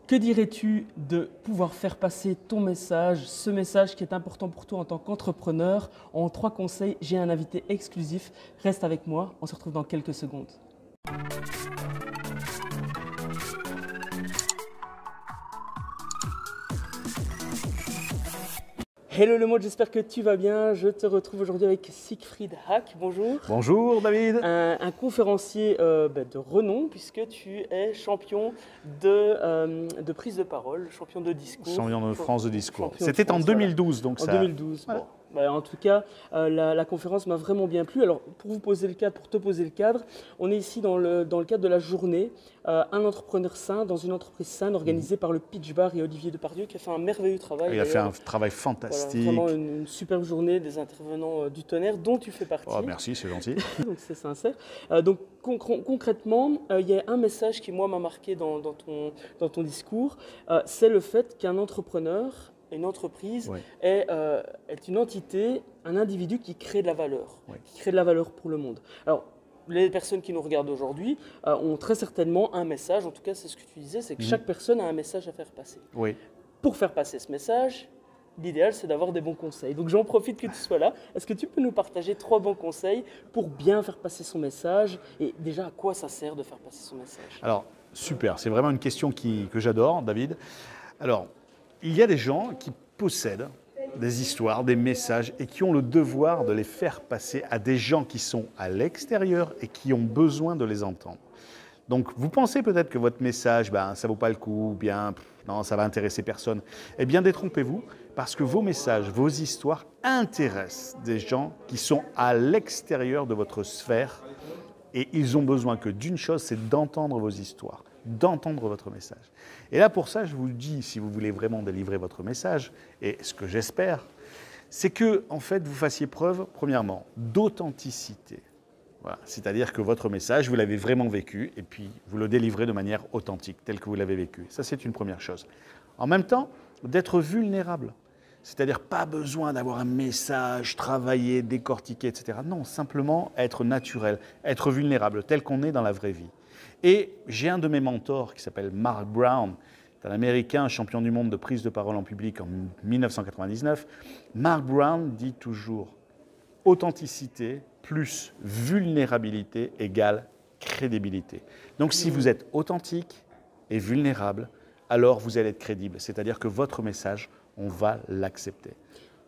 Que dirais-tu de pouvoir faire passer ton message, ce message qui est important pour toi en tant qu'entrepreneur? En 3 conseils, j'ai un invité exclusif. Reste avec moi, on se retrouve dans quelques secondes. Hello le monde, j'espère que tu vas bien. Je te retrouve aujourd'hui avec Siegfried Hack. Bonjour. Bonjour David. Un conférencier de renom puisque tu es champion de prise de parole, champion de discours. Champion de France de discours. Champion de C'était en France, 2012 donc en ça. 2012. Voilà. Bon. En tout cas, la conférence m'a vraiment bien plu. Alors, pour te poser le cadre, on est ici dans le cadre de la journée Un entrepreneur sain dans une entreprise saine organisée par le Pitch Bar et Olivier Depardieu qui a fait un merveilleux travail. Il a fait un travail fantastique. Voilà, vraiment une superbe journée, des intervenants du tonnerre dont tu fais partie. Oh, merci, c'est gentil. Donc c'est sincère. Donc concrètement, il y a un message qui moi m'a marqué dans ton discours, c'est le fait qu'un entrepreneur, une entreprise est une entité, un individu qui crée de la valeur, qui crée de la valeur pour le monde. Alors, les personnes qui nous regardent aujourd'hui ont très certainement un message, en tout cas c'est ce que tu disais, c'est que chaque personne a un message à faire passer. Oui. Pour faire passer ce message, l'idéal c'est d'avoir des bons conseils. Donc j'en profite que tu sois là. Est-ce que tu peux nous partager 3 bons conseils pour bien faire passer son message et déjà à quoi ça sert de faire passer son message? Alors, super, c'est vraiment une question que j'adore, David. Alors, il y a des gens qui possèdent des histoires, des messages et qui ont le devoir de les faire passer à des gens qui sont à l'extérieur et qui ont besoin de les entendre. Donc, vous pensez peut-être que votre message, ça ne vaut pas le coup, ou bien non, ça va intéresser personne. Eh bien, détrompez-vous, parce que vos messages, vos histoires intéressent des gens qui sont à l'extérieur de votre sphère et ils ont besoin que d'une chose, c'est d'entendre vos histoires, d'entendre votre message. Et là, pour ça, je vous le dis, si vous voulez vraiment délivrer votre message, et ce que j'espère, c'est que, en fait, vous fassiez preuve, premièrement, d'authenticité. Voilà. C'est-à-dire que votre message, vous l'avez vraiment vécu, et puis vous le délivrez de manière authentique, tel que vous l'avez vécu. Ça, c'est une première chose. En même temps, d'être vulnérable. C'est-à-dire pas besoin d'avoir un message travaillé, décortiqué, etc. Non, simplement être naturel, être vulnérable, tel qu'on est dans la vraie vie. Et j'ai un de mes mentors qui s'appelle Mark Brown, c'est un Américain champion du monde de prise de parole en public en 1999. Mark Brown dit toujours « authenticité plus vulnérabilité égale crédibilité ». Donc si vous êtes authentique et vulnérable, alors vous allez être crédible. C'est-à-dire que votre message, on va l'accepter.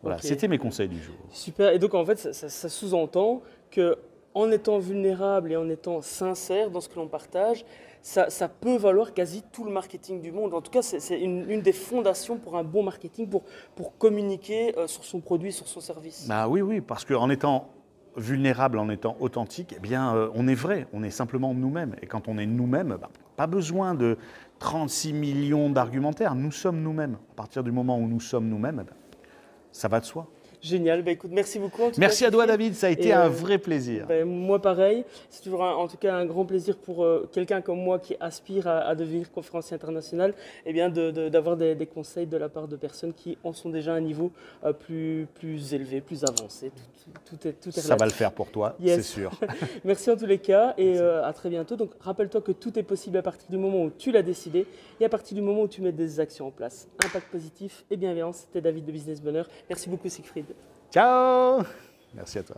Voilà, c'était mes conseils du jour. Super, et donc en fait ça sous-entend qu'en étant vulnérable et en étant sincère dans ce que l'on partage, ça peut valoir quasi tout le marketing du monde. En tout cas, c'est une des fondations pour un bon marketing, pour communiquer sur son produit, sur son service. Oui, parce qu'en étant vulnérable, en étant authentique, eh bien, on est vrai, on est simplement nous-mêmes. Et quand on est nous-mêmes, pas besoin de 36 millions d'argumentaires, nous sommes nous-mêmes. À partir du moment où nous sommes nous-mêmes, ça va de soi. Génial, écoute, merci beaucoup. Merci à toi David, ça a été un vrai plaisir. Moi pareil, c'est toujours en tout cas un grand plaisir pour quelqu'un comme moi qui aspire à devenir conférencier international, d'avoir des conseils de la part de personnes qui en sont déjà à un niveau plus élevé, plus avancé. Tout est ça va le faire pour toi, c'est sûr. Merci en tous les cas et à très bientôt. Donc rappelle-toi que tout est possible à partir du moment où tu l'as décidé et à partir du moment où tu mets des actions en place. Impact positif et bienveillance, c'était David de Business Bonheur. Merci beaucoup Siegfried. Ciao! Merci à toi.